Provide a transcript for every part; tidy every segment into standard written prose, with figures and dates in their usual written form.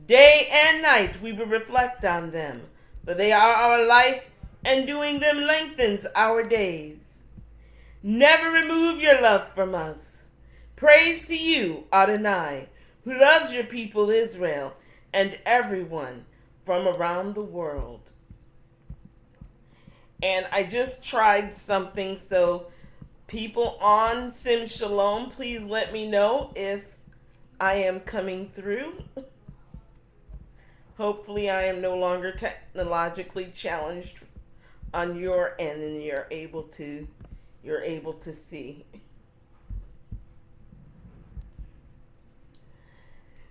Day and night we will reflect on them, for they are our life, and doing them lengthens our days. Never remove your love from us. Praise to you, Adonai, who loves your people Israel and everyone from around the world. And I just tried something, so people on Sim Shalom, please let me know if I am coming through. Hopefully I am no longer technologically challenged on your end and you're able to see.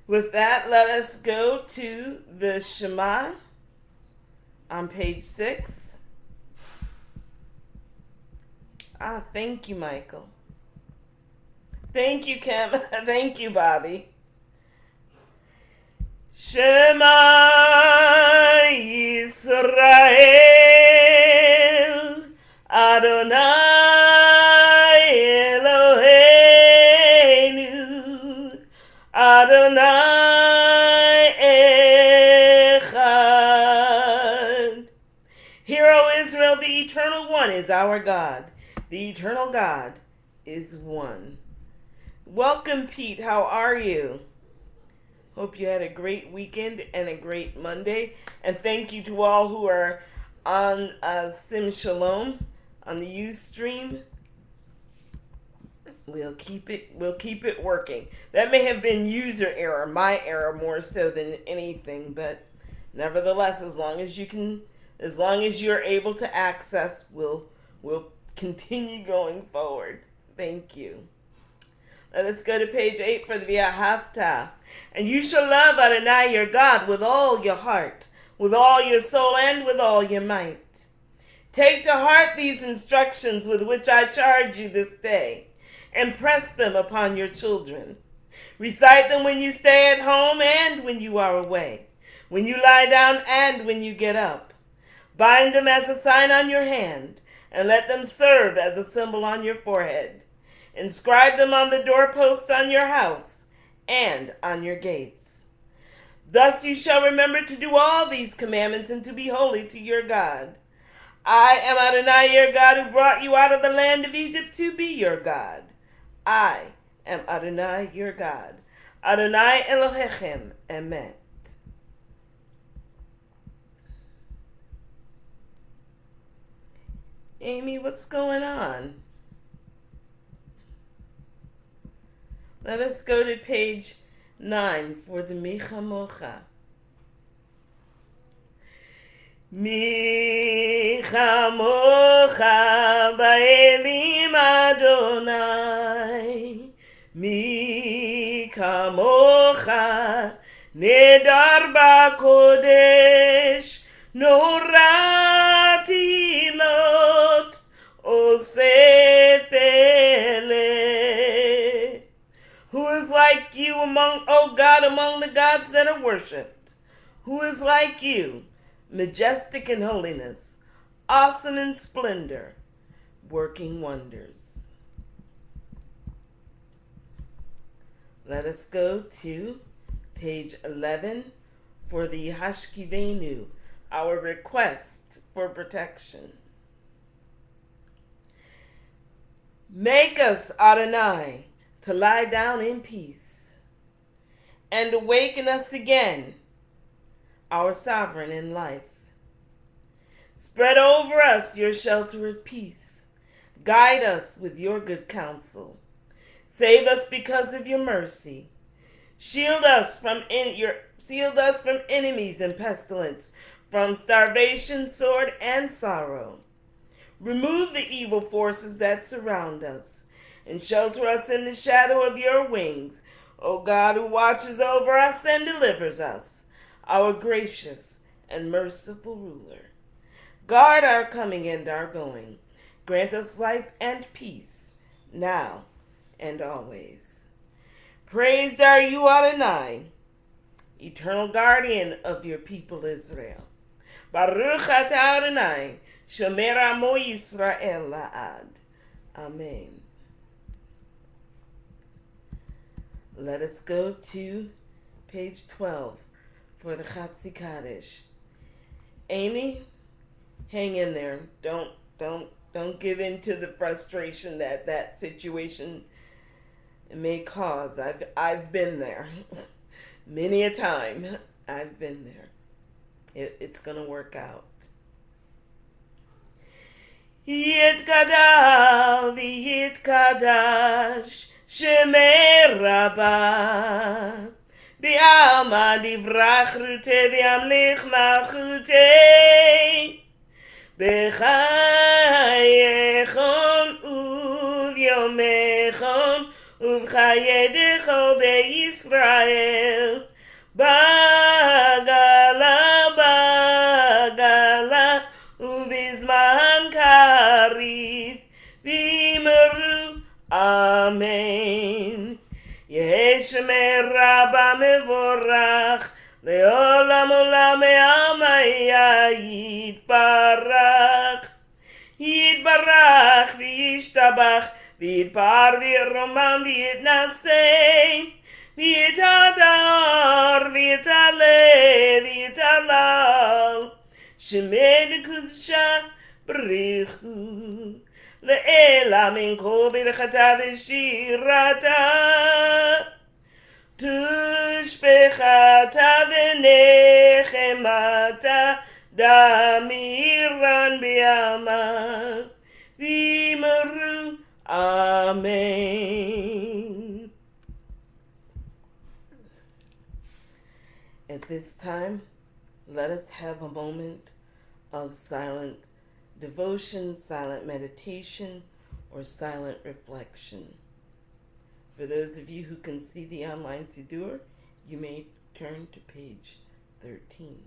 With that, let us go to the Shema on page 6. Thank you, Michael. Thank you, Kim. Thank you, Bobby. Shema Yisrael Adonai Eloheinu Adonai Echad. Hear, O Israel, the Eternal One is our God. The Eternal God is one. Welcome, Pete. How are you? Hope you had a great weekend and a great Monday. And thank you to all who are on Sim Shalom on the Ustream. We'll keep it working. That may have been user error, my error more so than anything, but nevertheless, as long as you're able to access, we'll continue going forward. Thank you. Let us go to page 8 for the V'ahavta. And you shall love Adonai your God with all your heart, with all your soul, and with all your might. Take to heart these instructions with which I charge you this day, and press them upon your children. Recite them when you stay at home and when you are away, when you lie down and when you get up. Bind them as a sign on your hand, and let them serve as a symbol on your forehead. Inscribe them on the doorposts on your house and on your gates. Thus you shall remember to do all these commandments and to be holy to your God. I am Adonai your God who brought you out of the land of Egypt to be your God. I am Adonai your God. Adonai Elohechem Emet. Amy, what's going on? Let us go to page 9 for the Michamocha. Michamocha ba'elim Adonai, Michamocha nedar ba'kodesh, norati lot osef eleh. Who is like you among, O God, among the gods that are worshipped? Who is like you, majestic in holiness, awesome in splendor, working wonders? Let us go to page 11 for the Hashkivenu, our request for protection. Make us, Adonai, to lie down in peace, and awaken us again, our sovereign in life. Spread over us your shelter of peace. Guide us with your good counsel. Save us because of your mercy. Shield us from enemies and pestilence, from starvation, sword, and sorrow. Remove the evil forces that surround us, and shelter us in the shadow of your wings, O God, who watches over us and delivers us, our gracious and merciful ruler. Guard our coming and our going. Grant us life and peace, now and always. Praised are you, Adonai, eternal guardian of your people Israel. Baruch atah Adonai, shomer amo Yisrael la'ad. Amen. Let us go to page 12 for the Chatzi Kaddish. Amy, hang in there. Don't give in to the frustration that situation may cause. I've been there. Many a time I've been there. It's gonna work out. Yitgadal v'yitkadash Shemei Rabbi B'alma divrach rute v'yamlich malchute B'chayechon u'vyomechon u'v'chayedecho be'Yisrael Bagala Ubizman Karif Vimeru Amen Yeshmer Rabba Mevorach Leolam Olam Me'amaya Yitbarach V'yishtabach V'yitpar V'yiromam V'yitnaseh V'yitadar V'yitale V'yitalal Shemei Kudusha B'richu Le'ela min kol birchata v'shirata Tushbechata v'nechemata Damiran b'yama V'yimeru Amen. At this time, let us have a moment of silent devotion, silent meditation, or silent reflection. For those of you who can see the online Siddur, you may turn to page 13.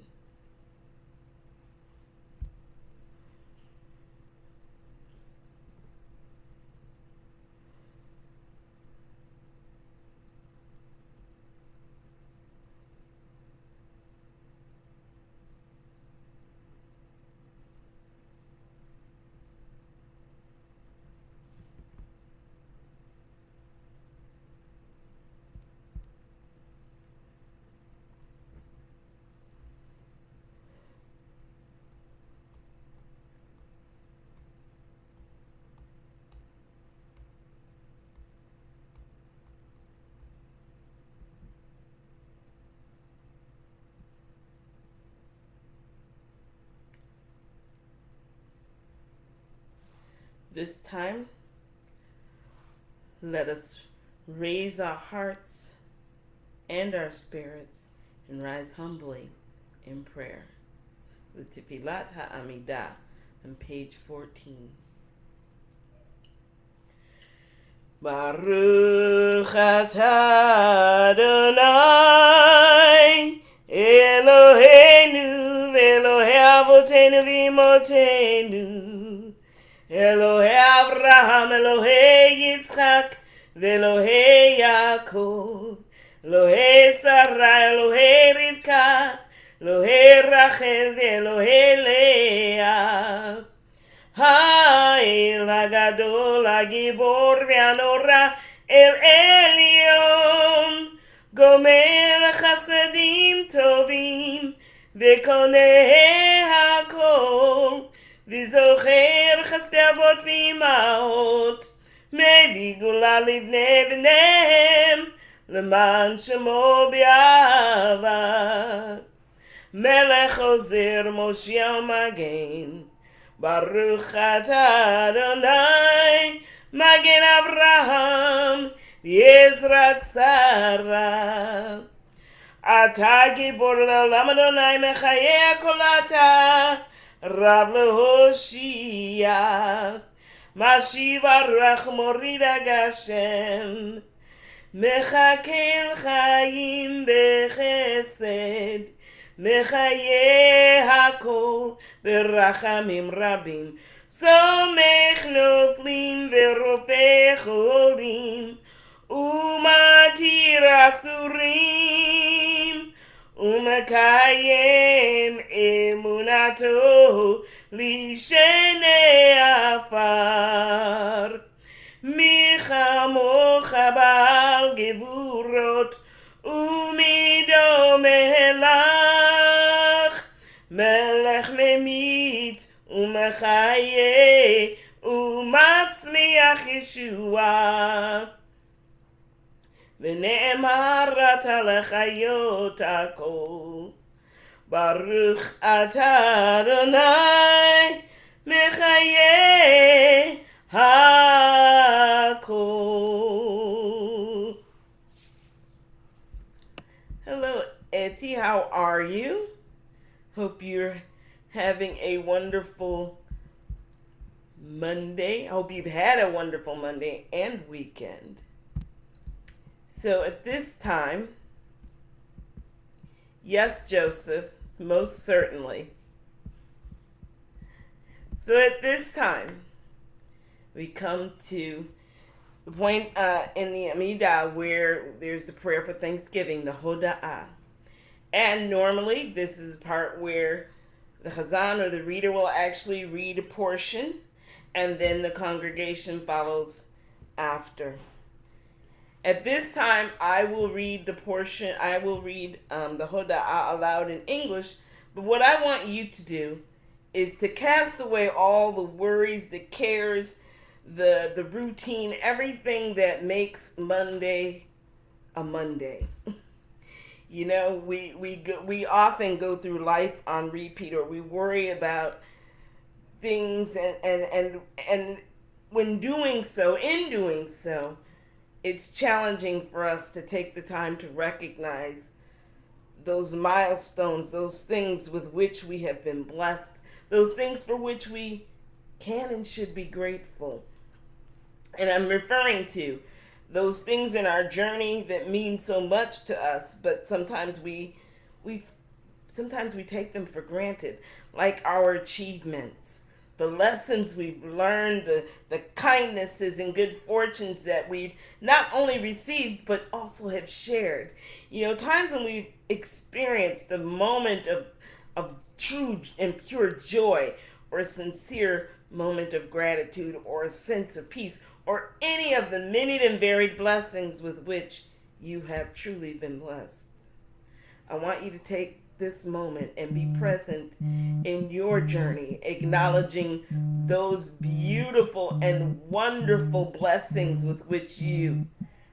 This time, let us raise our hearts and our spirits and rise humbly in prayer. With Tefillat HaAmidah on page 14. Baruch atah Adonai Eloheinu v'Elohei Avotenu v'Imotenu Elohei Avraham, Elohei Yitzchak, Ve'Elohei Yaakov, Elohei Sarah, Elohei Rivka, Elohei Rachel, Ve'Elohei Leah. Ha'el HaGadol, HaGibor ve'Hanora, El Elyon, Gomer Chasadim Tovim, Ve'Koneh HaKol, V'zocher chasdei avot v'imahot מביא גאולה לבני בניהם למען שמו באהבה מלך עוזר מושיע ומגן ברוך אתה אדוני מגן אברהם ועזרת שרה אתה גיבור לעולם אדוני מחיה כל אתה רב להושיע, משיב הרוח מוריד הגשם, מחכה לחיים בחסד, מחיה הכל ברחמים רבים, סומך נופלים ורופא חולים, ומתיר אסורים, ומקיים אמונתו לשני עפר. מי כמוך בעל גבורות ומדומה לה melech memit umechaye umatzmiach Yeshua. V'ne'emar lechayot hakol. Baruch atah Adonai mechaye hakol. Hello, Etty. How are you? Hope you're having a wonderful Monday. I hope you've had a wonderful Monday and weekend. So at this time, yes, Joseph, most certainly. So at this time, we come to the point in the Amidah where there's the prayer for Thanksgiving, the Hoda'ah. And normally, this is the part where the Chazan or the reader will actually read a portion, and then the congregation follows after. At this time, I will read the portion, I will read the Hoda'ah aloud in English, but what I want you to do is to cast away all the worries, the cares, the routine, everything that makes Monday a Monday. You know, we often go through life on repeat, or we worry about things, and when doing so, in doing so, it's challenging for us to take the time to recognize those milestones, those things with which we have been blessed, those things for which we can and should be grateful. And I'm referring to those things in our journey that mean so much to us, but sometimes we take them for granted, like our achievements, the lessons we've learned, the kindnesses and good fortunes that we've not only received, but also have shared. You know, times when we've experienced a moment of true and pure joy, or a sincere moment of gratitude, or a sense of peace, or any of the many and varied blessings with which you have truly been blessed. I want you to take this moment and be present in your journey, acknowledging those beautiful and wonderful blessings with which you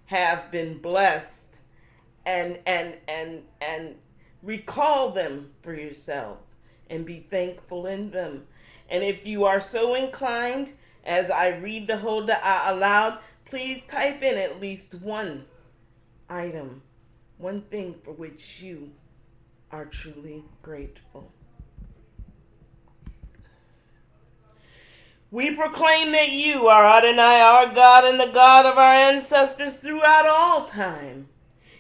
have been blessed, and recall them for yourselves and be thankful in them. And if you are so inclined, as I read the Hoda'ah aloud, please type in at least one item, one thing for which you are truly grateful. We proclaim that you are Adonai, our God, and the God of our ancestors throughout all time.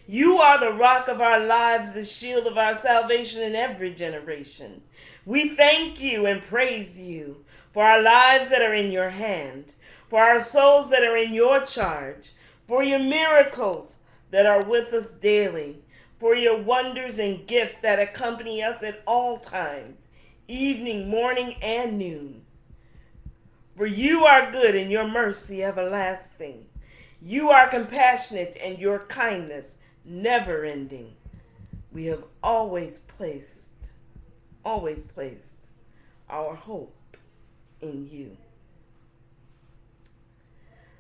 You are the rock of our lives, the shield of our salvation in every generation. We thank you and praise you for our lives that are in your hand, for our souls that are in your charge, for your miracles that are with us daily, for your wonders and gifts that accompany us at all times, evening, morning, and noon. For you are good and your mercy everlasting. You are compassionate and your kindness never ending. We have always placed our hope in you.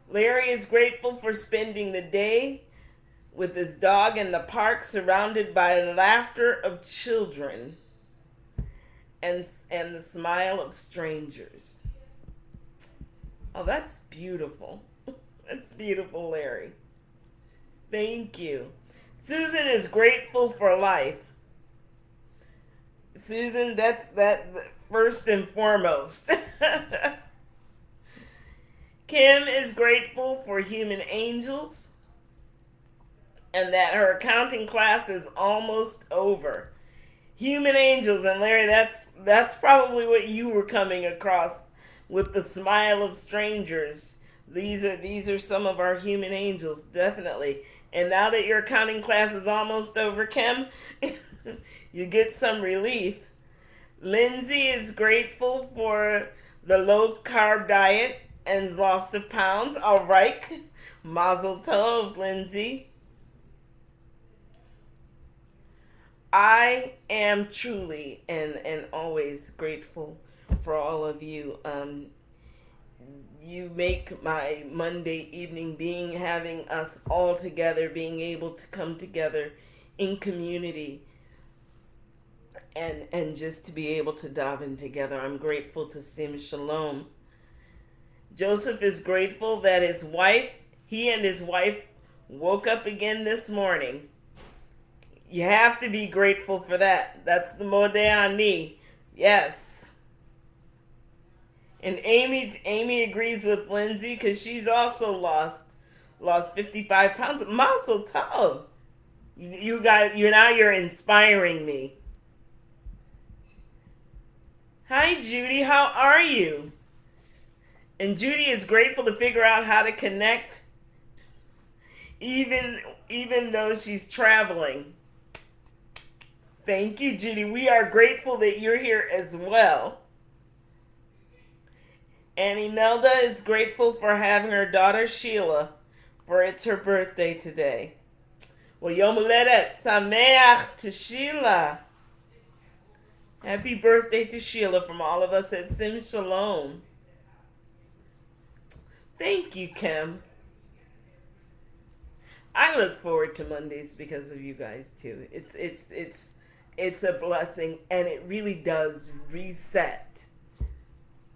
Larry is grateful for spending the day with his dog in the park, surrounded by the laughter of children and the smile of strangers. Oh, that's beautiful. That's beautiful, Larry. Thank you. Susan is grateful for life. Susan, that's first and foremost. Kim is grateful for human angels and that her accounting class is almost over. Human angels, and Larry, that's probably what you were coming across with the smile of strangers. These are some of our human angels, definitely. And now that your accounting class is almost over, Kim, you get some relief. Lindsay is grateful for the low-carb diet and loss of pounds. All right. Mazel tov, Lindsay. I am truly and always grateful for all of you. You make my Monday evening, being having us all together, being able to come together in community and just to be able to daven together. I'm grateful to Sim Shalom. Joseph is grateful that he and his wife woke up again this morning. You have to be grateful for that. That's the Modeh Ani. Yes. And Amy agrees with Lindsay because she's also lost 55 pounds. Mazel tov. You guys, you're inspiring me. Hi Judy, how are you? And Judy is grateful to figure out how to connect even though she's traveling. Thank you, Judy. We are grateful that you're here as well. And Imelda is grateful for having her daughter Sheila, for it's her birthday today. Well, Yom Haledet Sameach to Sheila. Happy birthday to Sheila from all of us at Sim Shalom. Thank you, Kim. I look forward to Mondays because of you guys too. It's a blessing, and it really does reset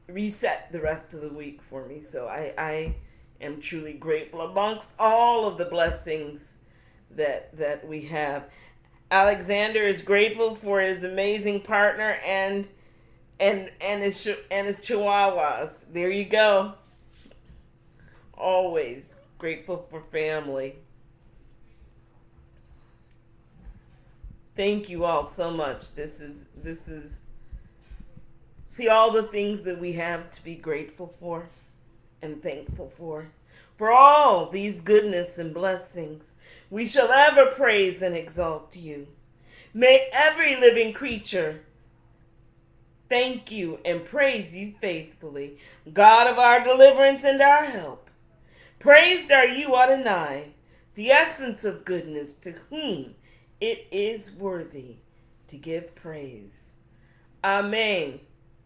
the rest of the week for me. So I am truly grateful amongst all of the blessings that we have. Alexander is grateful for his amazing partner and his chihuahuas. There you go. Always grateful for family. Thank you all so much. This is see all the things that we have to be grateful for and thankful for all these goodness and blessings. We shall ever praise and exalt you. May every living creature thank you and praise you faithfully, God of our deliverance and our help. Praised are you, Adonai, the essence of goodness, to whom it is worthy to give praise. Amen.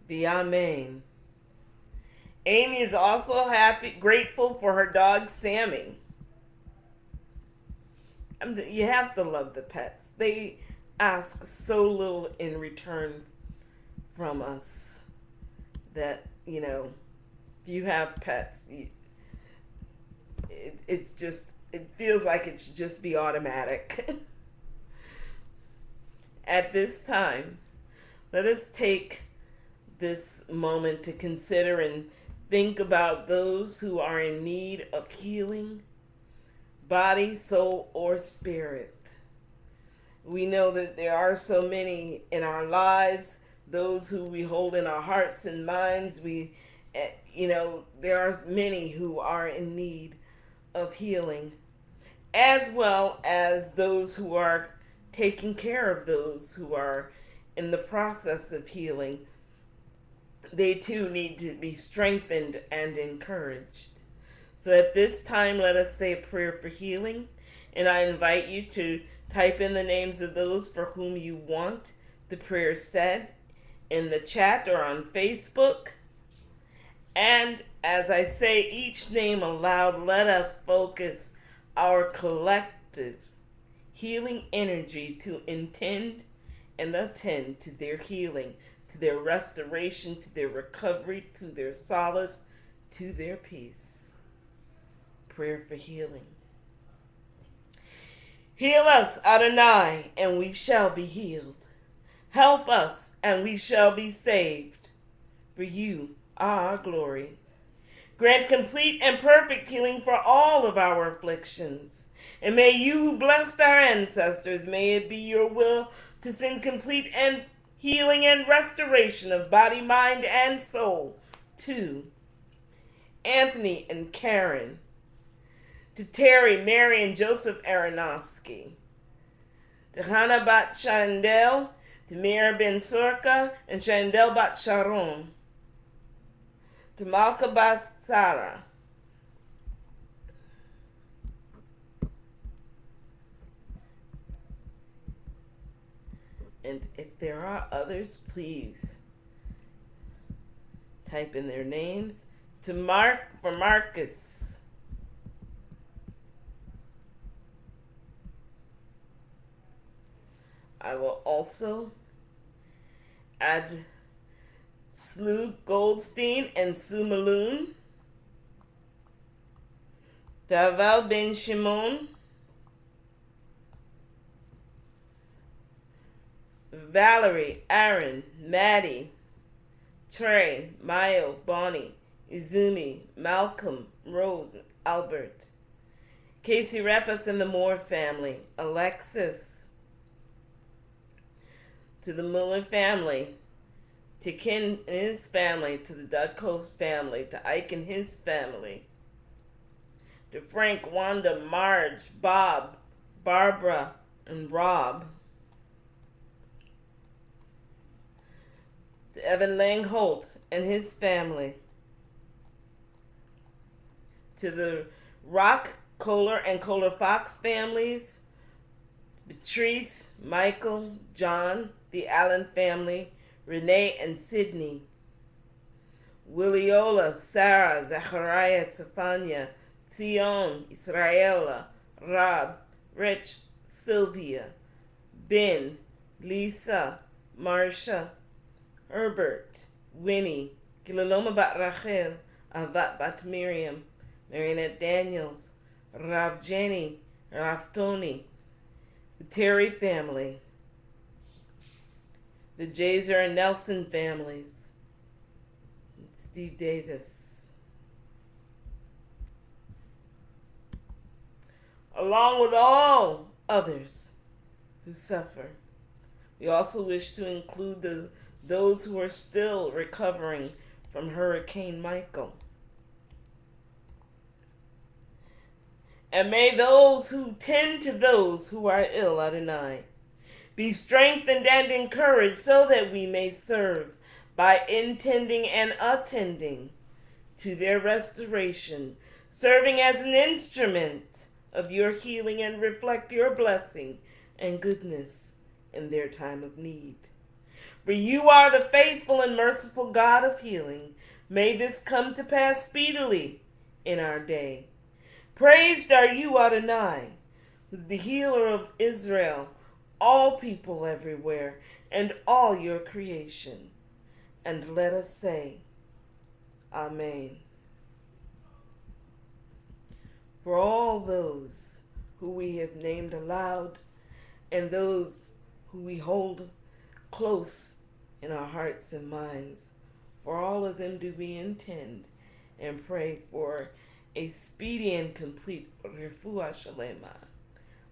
The Amen. Amy is also grateful for her dog, Sammy. You have to love the pets. They ask so little in return from us that, if you have pets, it feels like it should just be automatic. At this time, let us take this moment to consider and think about those who are in need of healing, body, soul, or spirit. We know that there are so many in our lives, those who we hold in our hearts and minds. There are many who are in need of healing, as well as those who are taking care of those who are in the process of healing. They too need to be strengthened and encouraged. So at this time, let us say a prayer for healing. And I invite you to type in the names of those for whom you want the prayer said in the chat or on Facebook. And as I say each name aloud, let us focus our collective healing energy to intend and attend to their healing, to their restoration, to their recovery, to their solace, to their peace. Prayer for healing. Heal us, Adonai, and we shall be healed. Help us, and we shall be saved. For you are our glory. Grant complete and perfect healing for all of our afflictions. And may you who blessed our ancestors, may it be your will to send complete and healing and restoration of body, mind, and soul to Anthony and Karen, to Terry, Mary, and Joseph Aronofsky, to Hannah Bat Shandel, to Mira Ben Surka, and Shandel Bat Sharon, to Malka Bat Sarah, And if there are others, please type in their names. For Marcus. I will also add Slu Goldstein and Sue Maloon. Daval Ben Shimon. Valerie, Aaron, Maddie, Trey, Mayo, Bonnie, Izumi, Malcolm, Rose, Albert, Casey Rappas and the Moore family, Alexis, to the Muller family, to Ken and his family, to the Dudcoast family, to Ike and his family, to Frank, Wanda, Marge, Bob, Barbara, and Rob, to Evan Langholt and his family, to the Rock, Kohler, and Kohler Fox families, Patrice, Michael, John, the Allen family, Renee and Sydney, Williola, Sarah, Zachariah, Stefania, Sion, Israela, Rob, Rich, Sylvia, Ben, Lisa, Marcia, Herbert, Winnie, Kilaloma Bat Rachel, Avat Bat Miriam, Marinette Daniels, Rav Jenny, Rav Tony, the Terry family, the Jazer and Nelson families, and Steve Davis, along with all others who suffer. We also wish to include those who are still recovering from Hurricane Michael. And may those who tend to those who are ill, Adonai, be strengthened and encouraged so that we may serve by intending and attending to their restoration, serving as an instrument of your healing and reflect your blessing and goodness in their time of need. For you are the faithful and merciful God of healing. May this come to pass speedily in our day. Praised are you, Adonai, who's the healer of Israel, all people everywhere, and all your creation. And let us say, Amen. For all those who we have named aloud, and those who we hold close in our hearts and minds, for all of them do we intend and pray for a speedy and complete refuah shalema.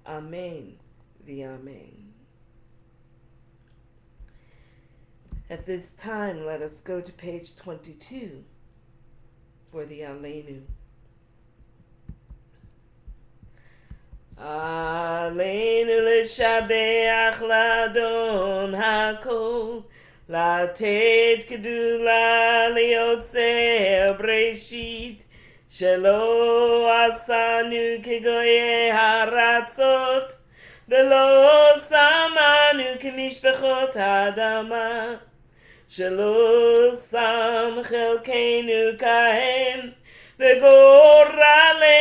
Amen. Amen. At this time, let us go to page 22 for the Aleinu. Aleinu l'shabeach l'adon hakol, לתת גדולה ליוצר בראשית, שלא עשנו כגויי הארצות, ולא שמנו כמשפחות האדמה, שלא שם חלקנו כהם, וגורלנו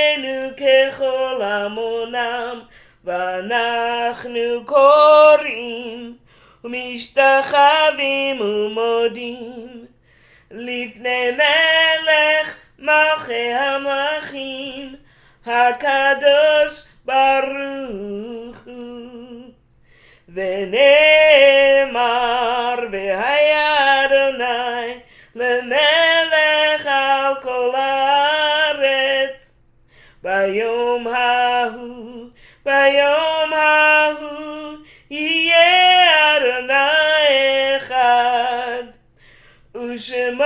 ככל המונם, ואנחנו קוראים ומשתחווים ומודים לפני מלך מלכי המלכים הקדוש ברוך הוא. ונאמר והיה אדוני למלך על כל הארץ ביום ההוא יהיה אדוני אחד, ושמו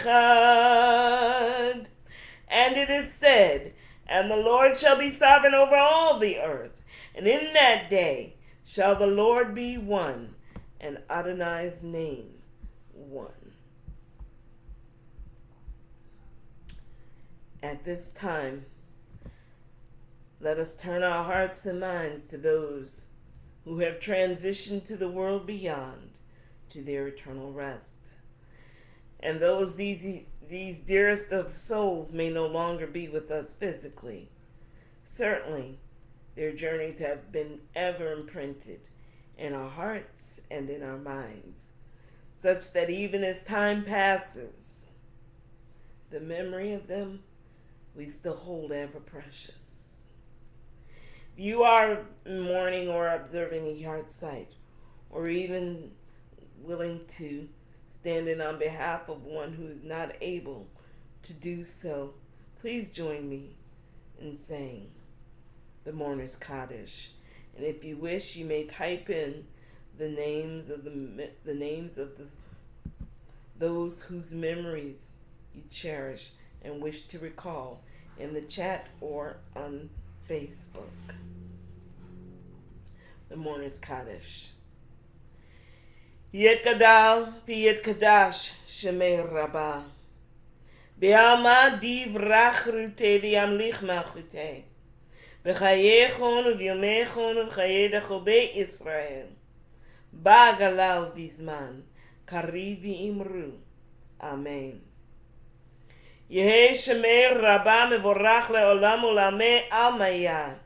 echad. And it is said, and the Lord shall be sovereign over all the earth, and in that day shall the Lord be one, and Adonai's name one. At this time, Let us turn our hearts and minds to those who have transitioned to the world beyond, to their eternal rest. And these dearest of souls may no longer be with us physically. Certainly, their journeys have been ever imprinted in our hearts and in our minds, such that even as time passes, the memory of them we still hold ever precious. If you are mourning or observing a yard site, or even willing to stand in on behalf of one who is not able to do so, please join me in saying the Mourner's Kaddish. And if you wish, you may type in the names of those whose memories you cherish and wish to recall in the chat or on Facebook. The Mourner's Kaddish. Yet Gadal v'yet Kadash Shemei Rabbi. Be'alma div rachrute v'yamlich machute. B'chayechon v'yomechon v'chayei dachobei Israel. Ba'galal v'zman kari v'imru. Amen. Yehei Shemei Rabbi mevorach le'olam ulamei almaya.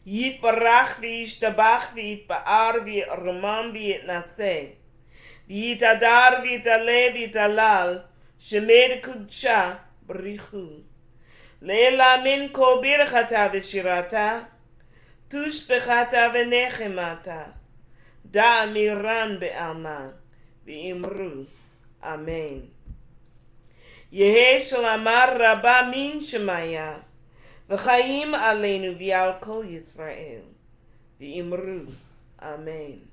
Yitbarach v'yishtabach v'yitba'ar v'yiromam v'yitnaseh. V'yitadar v'yitaleh v'yitalal. Shemei d'kudsha b'richu. Le'ela min kol birchata v'shirata. Tushbechata v'nechemata. Da miran be'alma v'imru. Amen. Yehei shalamar Rabba min shemaya. V'chaim aleinu v'yal kol Yisrael. V'imru. Amen.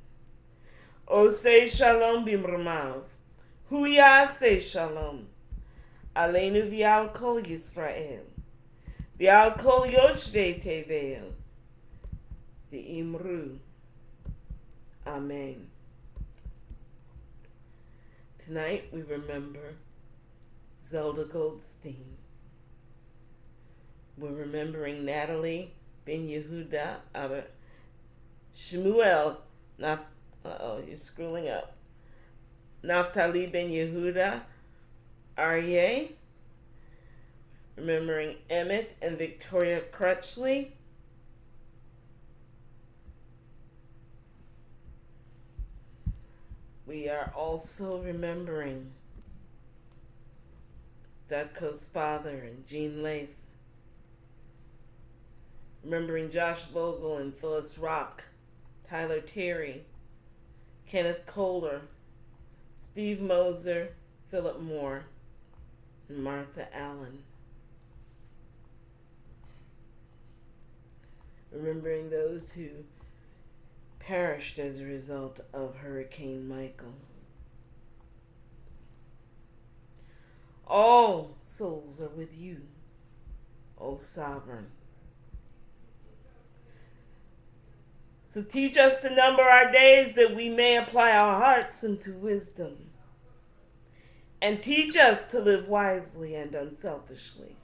Osei shalom b'mramav. Hu yaseh shalom. Aleinu v'yal kol Yisrael. V'yal kol yoshvei tevel. V'imru. Amen. Tonight we remember Zelda Goldstein. We're remembering Natalie Ben Yehuda out of Shemuel. You're scrolling up. Naftali Ben Yehuda Aryeh. Remembering Emmett and Victoria Crutchley. We are also remembering Dutko's father and Jean Lath. Remembering Josh Vogel and Phyllis Rock, Tyler Terry, Kenneth Kohler, Steve Moser, Philip Moore, and Martha Allen. Remembering those who perished as a result of Hurricane Michael. All souls are with you, O Sovereign. So teach us to number our days that we may apply our hearts unto wisdom. And teach us to live wisely and unselfishly,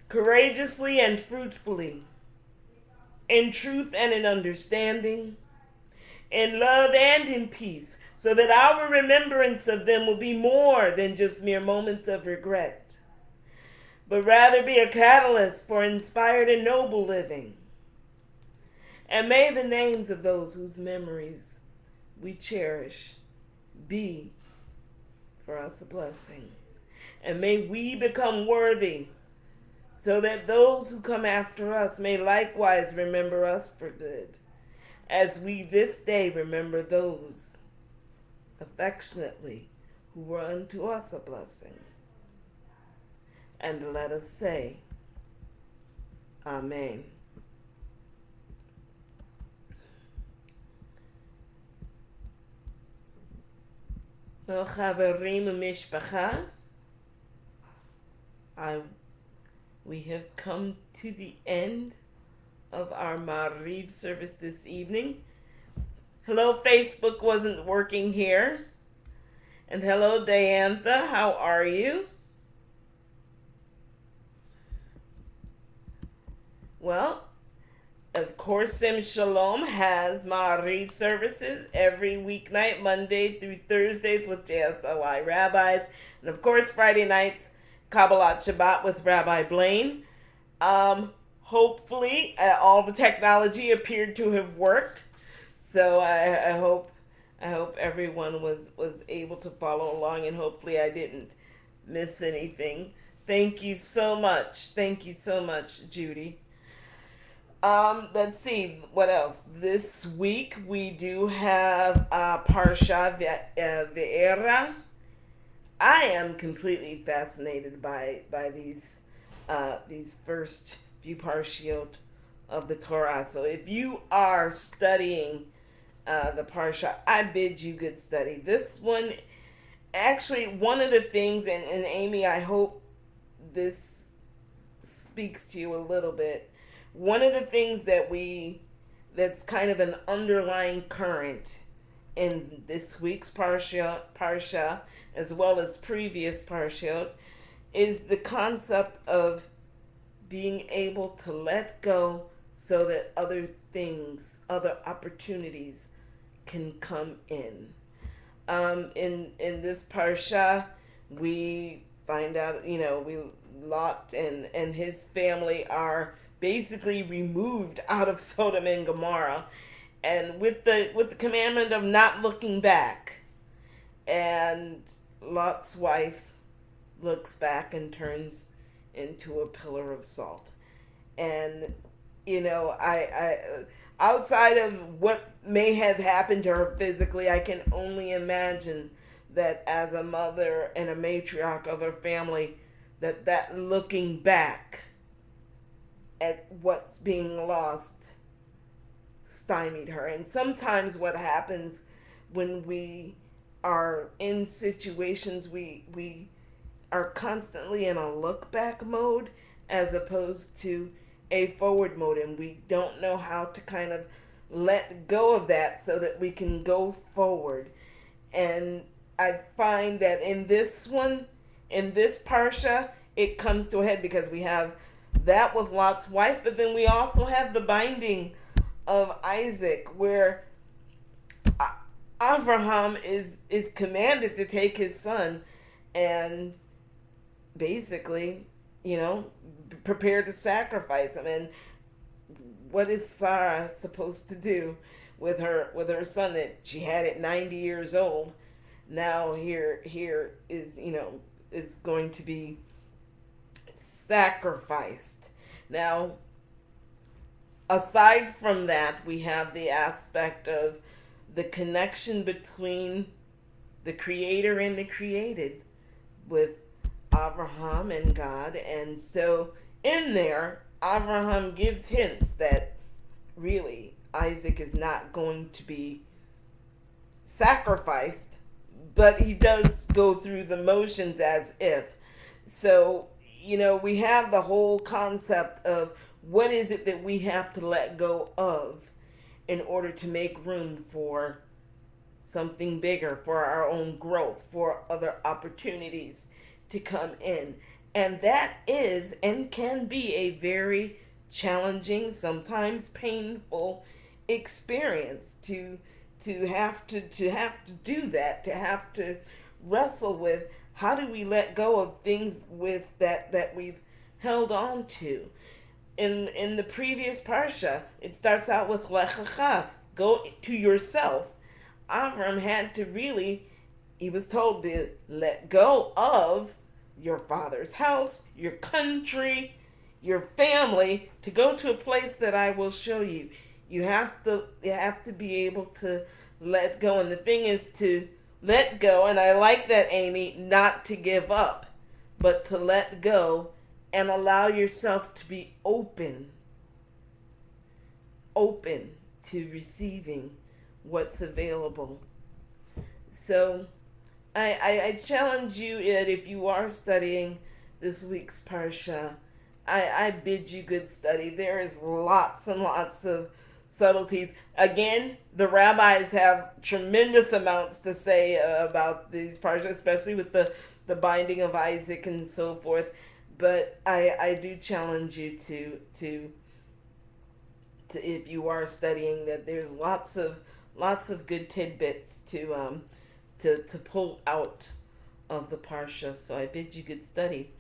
courageously and fruitfully, in truth and in understanding, in love and in peace, so that our remembrance of them will be more than just mere moments of regret, but rather be a catalyst for inspired and noble living. And may the names of those whose memories we cherish be for us a blessing. And may we become worthy so that those who come after us may likewise remember us for good, as we this day remember those affectionately who were unto us a blessing. And let us say, Amen. Well, Chaverim u'Mishpacha, we have come to the end of our Ma'ariv service this evening. Hello, Facebook wasn't working here. And hello, Diantha, how are you? Well, of course, Sim Shalom has Ma'ariv services every weeknight, Monday through Thursdays with JSLI rabbis. And of course, Friday nights, Kabbalat Shabbat with Rabbi Blaine. Hopefully, all the technology appeared to have worked. So I hope everyone was able to follow along, and hopefully I didn't miss anything. Thank you so much. Thank you so much, Judy. Let's see what else. This week we do have Parsha Ve'era. I am completely fascinated by these first few parshiot of the Torah. So if you are studying the parsha, I bid you good study. This one, actually, one of the things, and Amy, I hope this speaks to you a little bit. One of the things that's kind of an underlying current in this week's parsha, as well as previous parshiot, is the concept of being able to let go so that other things, other opportunities can come in. In this parsha, we find out, Lot and his family are basically removed out of Sodom and Gomorrah, and with the commandment of not looking back. And Lot's wife looks back and turns into a pillar of salt. And I outside of what may have happened to her physically, I can only imagine that as a mother and a matriarch of her family, that looking back at what's being lost stymied her. And sometimes what happens when we are in situations, we are constantly in a look back mode as opposed to a forward mode, and we don't know how to kind of let go of that so that we can go forward. And I find that in this parsha, it comes to a head because we have that with Lot's wife, but then we also have the binding of Isaac, where Abraham is commanded to take his son and basically, prepare to sacrifice him. And what is Sarah supposed to do with her son that she had at 90 years old? Now here is going to be sacrificed. Now, aside from that, we have the aspect of the connection between the creator and the created with Abraham and God. And so in there, Abraham gives hints that really Isaac is not going to be sacrificed, but he does go through the motions as if. So, we have the whole concept of what is it that we have to let go of in order to make room for something bigger, for our own growth, for other opportunities to come in. And that is and can be a very challenging, sometimes painful experience to have to do that, to have to wrestle with how do we let go of things with that we've held on to. In the previous parsha, it starts out with Lech Lecha, go to yourself. Avram had to he was told to let go of your father's house, your country, your family, to go to a place that I will show you. You have to be able to let go. And the thing is to let go, and I like that, Amy, not to give up, but to let go and allow yourself to be open to receiving what's available. So I challenge you that if you are studying this week's parsha, I bid you good study. There is lots and lots of subtleties. Again, the rabbis have tremendous amounts to say about these parsha, especially with the binding of Isaac and so forth. But I do challenge you to if you are studying, that there's lots of good tidbits to pull out of the parsha. So I bid you good study.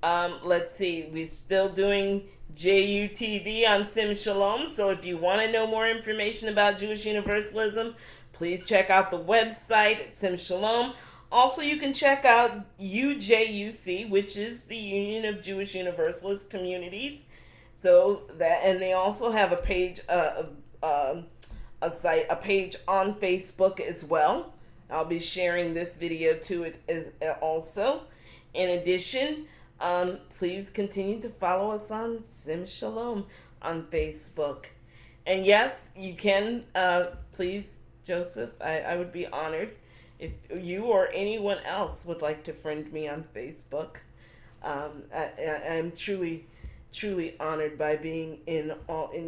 Let's see, we're still doing JUTV on Sim Shalom. So if you want to know more information about Jewish Universalism, please check out the website at Sim Shalom. Also, you can check out UJUC, which is the Union of Jewish Universalist Communities. So that, and they also have a page, a page on Facebook as well. I'll be sharing this video to it as also. In addition, please continue to follow us on Sim Shalom on Facebook. And yes, you can, please, Joseph, I would be honored if you or anyone else would like to friend me on Facebook. I'm truly honored by being in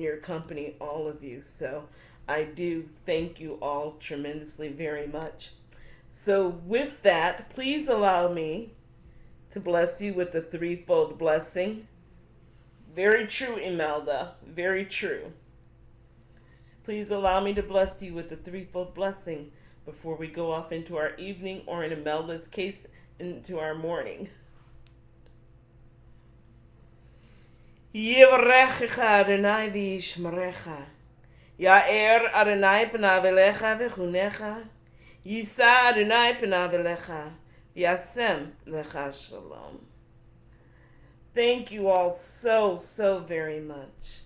your company, all of you. So I do thank you all tremendously very much. So with that, please allow me to bless you with the threefold blessing. Very true, Imelda. Very true. Please allow me to bless you with the threefold blessing before we go off into our evening, or in Imelda's case, into our morning. Yivrechecha Adonai v'yishmerecha. Ya'er Adonai panav elecha v'chunecha. Yisa Adonai panav elecha. Yasem lecha shalom. Thank you all so very much.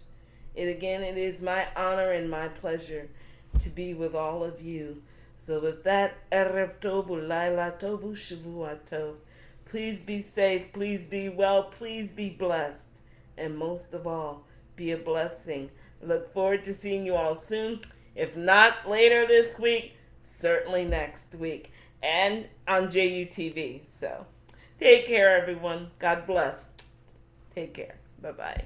It is my honor and my pleasure to be with all of you. So with that, Erev Tov U'Laila Tov U'Shavua Tov. Please be safe, please be well, please be blessed, and most of all, be a blessing. Look forward to seeing you all soon. If not later this week, certainly next week, and on JUTV. So take care, everyone. God bless. Take care. Bye-bye.